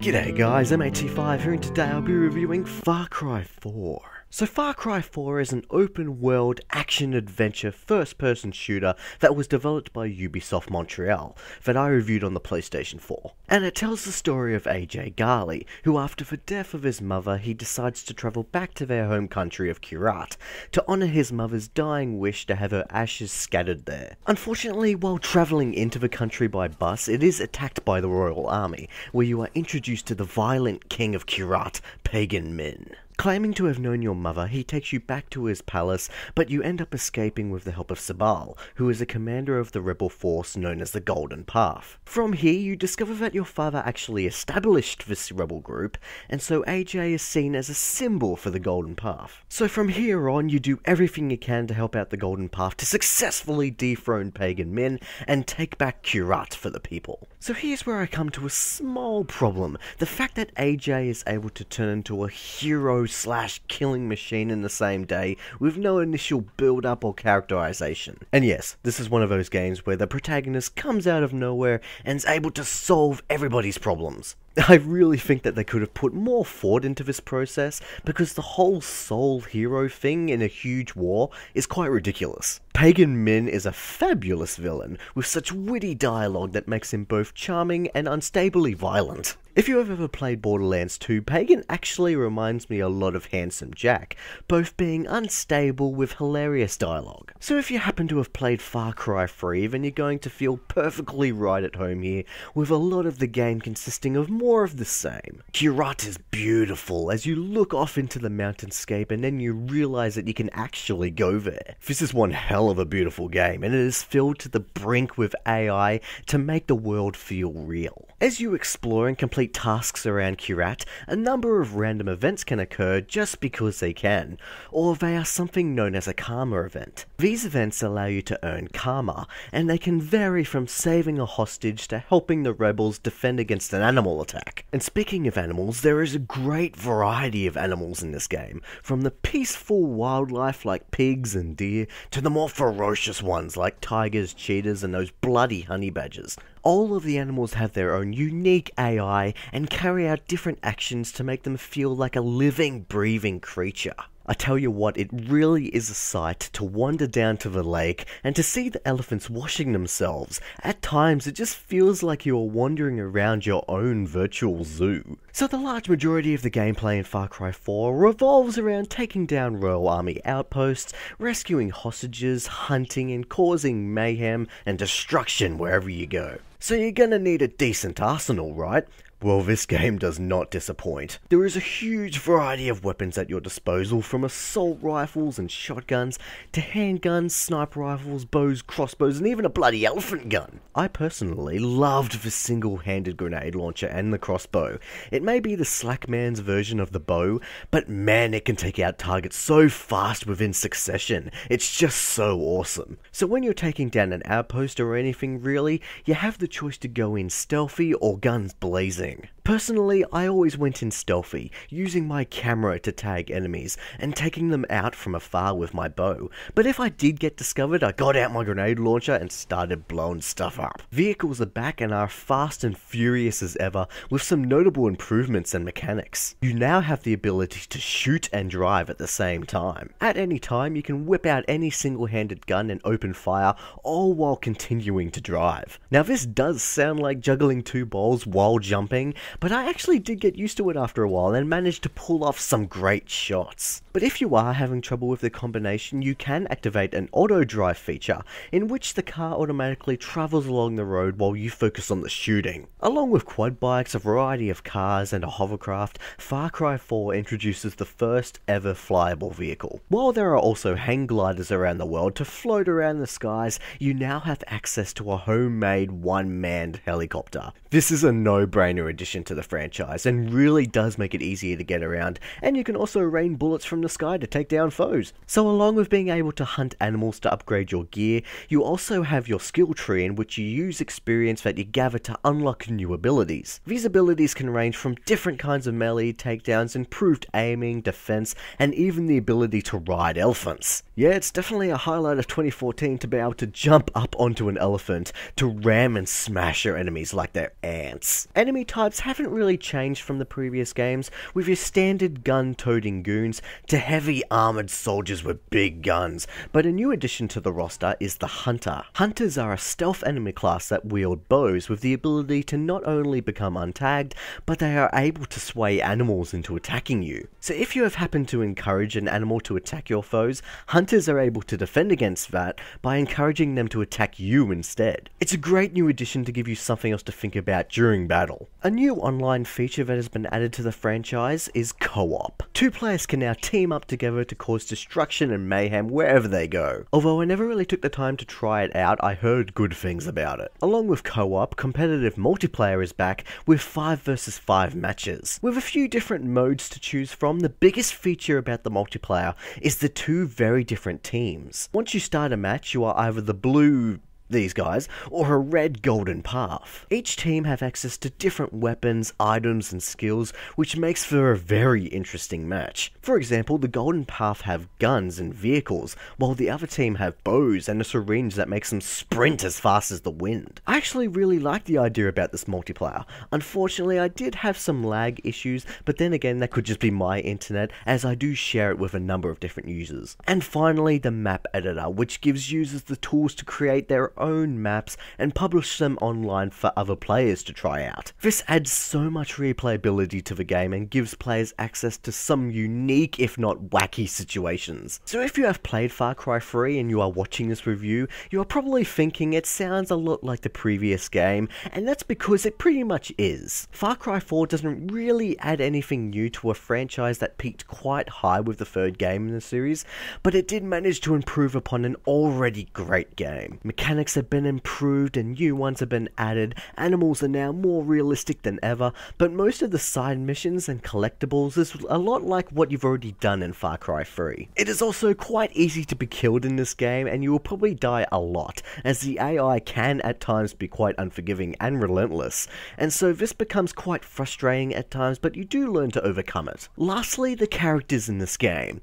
G'day guys, ante5 here, and today I'll be reviewing Far Cry 4. So Far Cry 4 is an open-world, action-adventure, first-person shooter that was developed by Ubisoft Montreal, that I reviewed on the PlayStation 4. And it tells the story of AJ Ghali, who after the death of his mother, he decides to travel back to their home country of Kyrat, to honour his mother's dying wish to have her ashes scattered there. Unfortunately, while travelling into the country by bus, it is attacked by the Royal Army, where you are introduced to the violent king of Kyrat, Pagan Min. Claiming to have known your mother, he takes you back to his palace, but you end up escaping with the help of Sabal, who is a commander of the rebel force known as the Golden Path. From here, you discover that your father actually established this rebel group, and so AJ is seen as a symbol for the Golden Path. So from here on, you do everything you can to help out the Golden Path to successfully dethrone Pagan Min and take back Kyrat for the people. So here's where I come to a small problem: the fact that AJ is able to turn into a hero / killing machine in the same day with no initial build up or characterization. And yes, this is one of those games where the protagonist comes out of nowhere and is able to solve everybody's problems. I really think that they could have put more thought into this process, because the whole sole hero thing in a huge war is quite ridiculous. Pagan Min is a fabulous villain, with such witty dialogue that makes him both charming and unstably violent. If you have ever played Borderlands 2, Pagan actually reminds me a lot of Handsome Jack, both being unstable with hilarious dialogue. So if you happen to have played Far Cry 3, then you're going to feel perfectly right at home here, with a lot of the game consisting of more of the same. Kyrat is beautiful as you look off into the mountainscape and then you realize that you can actually go there. This is one hell of a beautiful game, and it is filled to the brink with AI to make the world feel real. As you explore and complete tasks around Kyrat, a number of random events can occur just because they can, or they are something known as a karma event. These events allow you to earn karma, and they can vary from saving a hostage to helping the rebels defend against an animal attack. And speaking of animals, there is a great variety of animals in this game, from the peaceful wildlife like pigs and deer, to the more ferocious ones like tigers, cheetahs, and those bloody honey badgers. All of the animals have their own unique AI and carry out different actions to make them feel like a living, breathing creature. I tell you what, it really is a sight to wander down to the lake and to see the elephants washing themselves. At times, it just feels like you're wandering around your own virtual zoo. So the large majority of the gameplay in Far Cry 4 revolves around taking down Royal Army outposts, rescuing hostages, hunting, and causing mayhem and destruction wherever you go. So you're gonna need a decent arsenal, right? Well, this game does not disappoint. There is a huge variety of weapons at your disposal, from assault rifles and shotguns, to handguns, sniper rifles, bows, crossbows, and even a bloody elephant gun. I personally loved the single-handed grenade launcher and the crossbow. It may be the slack man's version of the bow, but man, it can take out targets so fast within succession. It's just so awesome. So when you're taking down an outpost or anything really, you have the choice to go in stealthy or guns blazing. Personally, I always went in stealthy, using my camera to tag enemies, and taking them out from afar with my bow. But if I did get discovered, I got out my grenade launcher and started blowing stuff up. Vehicles are back and are fast and furious as ever, with some notable improvements and mechanics. You now have the ability to shoot and drive at the same time. At any time, you can whip out any single-handed gun and open fire, all while continuing to drive. Now this does sound like juggling two balls while jumping, but I actually did get used to it after a while and managed to pull off some great shots. But if you are having trouble with the combination, you can activate an auto drive feature, in which the car automatically travels along the road while you focus on the shooting. Along with quad bikes, a variety of cars, and a hovercraft, Far Cry 4 introduces the first ever flyable vehicle. While there are also hang gliders around the world to float around the skies, you now have access to a homemade one-manned helicopter. This is a no-brainer addition to the franchise, and really does make it easier to get around, and you can also rain bullets from the sky to take down foes. So along with being able to hunt animals to upgrade your gear, you also have your skill tree, in which you use experience that you gather to unlock new abilities. These abilities can range from different kinds of melee takedowns, improved aiming, defense, and even the ability to ride elephants. Yeah, it's definitely a highlight of 2014 to be able to jump up onto an elephant to ram and smash your enemies like they're ants. Enemy types haven't really changed from the previous games, with your standard gun-toting goons to heavy armoured soldiers with big guns, but a new addition to the roster is the Hunter. Hunters are a stealth enemy class that wield bows with the ability to not only become untagged, but they are able to sway animals into attacking you. So if you have happened to encourage an animal to attack your foes, Hunters are able to defend against that by encouraging them to attack you instead. It's a great new addition to give you something else to think about during battle. A new online feature that has been added to the franchise is co-op. Two players can now team up together to cause destruction and mayhem wherever they go. Although I never really took the time to try it out, I heard good things about it. Along with co-op, competitive multiplayer is back with 5 versus 5 matches. With a few different modes to choose from, the biggest feature about the multiplayer is the two very different teams. Once you start a match, you are either the blue, these guys, or a red golden path. Each team have access to different weapons, items and skills, which makes for a very interesting match. For example, the golden path have guns and vehicles, while the other team have bows and a syringe that makes them sprint as fast as the wind. I actually really like the idea about this multiplayer. Unfortunately, I did have some lag issues, but then again that could just be my internet, as I do share it with a number of different users. And finally, the map editor, which gives users the tools to create their own maps and publish them online for other players to try out. This adds so much replayability to the game and gives players access to some unique, if not wacky, situations. So if you have played Far Cry 3 and you are watching this review, you are probably thinking it sounds a lot like the previous game, and that's because it pretty much is. Far Cry 4 doesn't really add anything new to a franchise that peaked quite high with the third game in the series, but it did manage to improve upon an already great game. Mechanics have been improved and new ones have been added, animals are now more realistic than ever, but most of the side missions and collectibles is a lot like what you've already done in Far Cry 3. It is also quite easy to be killed in this game, and you will probably die a lot, as the AI can at times be quite unforgiving and relentless, and so this becomes quite frustrating at times, but you do learn to overcome it. Lastly, the characters in this game.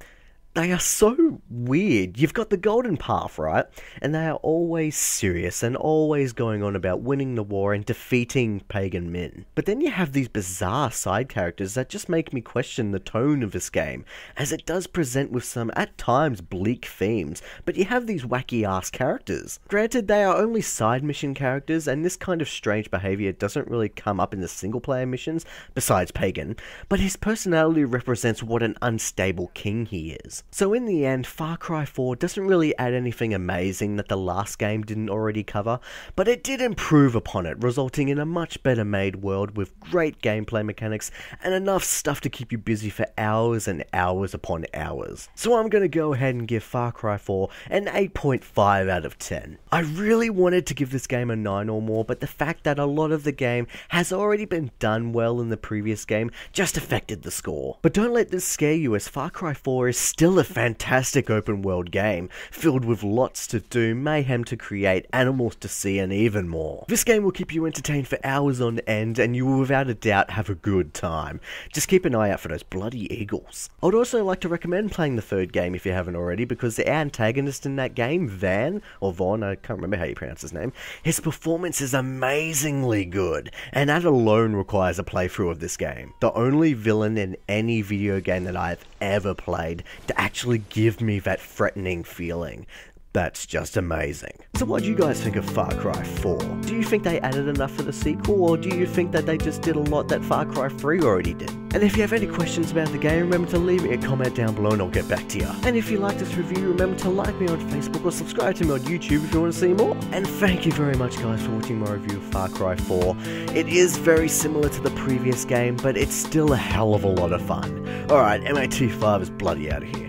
They are so weird. You've got the golden path, right? And they are always serious and always going on about winning the war and defeating pagan men. But then you have these bizarre side characters that just make me question the tone of this game, as it does present with some, at times, bleak themes, but you have these wacky ass characters. Granted, they are only side mission characters, and this kind of strange behaviour doesn't really come up in the single player missions, besides Pagan, but his personality represents what an unstable king he is. So in the end, Far Cry 4 doesn't really add anything amazing that the last game didn't already cover, but it did improve upon it, resulting in a much better made world with great gameplay mechanics and enough stuff to keep you busy for hours and hours upon hours. So I'm going to go ahead and give Far Cry 4 an 8.5 out of 10. I really wanted to give this game a 9 or more, but the fact that a lot of the game has already been done well in the previous game just affected the score. But don't let this scare you, as Far Cry 4 is still a fantastic open world game, filled with lots to do, mayhem to create, animals to see, and even more. This game will keep you entertained for hours on end, and you will without a doubt have a good time. Just keep an eye out for those bloody eagles. I would also like to recommend playing the third game if you haven't already, because the antagonist in that game, Van, or Vaughn, I can't remember how you pronounce his name, his performance is amazingly good, and that alone requires a playthrough of this game. The only villain in any video game that I've ever played to actually give me that threatening feeling. That's just amazing. So what do you guys think of Far Cry 4? Do you think they added enough for the sequel, or do you think that they just did a lot that Far Cry 3 already did? And if you have any questions about the game, remember to leave me a comment down below and I'll get back to you. And if you like this review, remember to like me on Facebook or subscribe to me on YouTube if you want to see more. And thank you very much guys for watching my review of Far Cry 4. It is very similar to the previous game, but it's still a hell of a lot of fun. Alright, MAT5 is bloody out of here.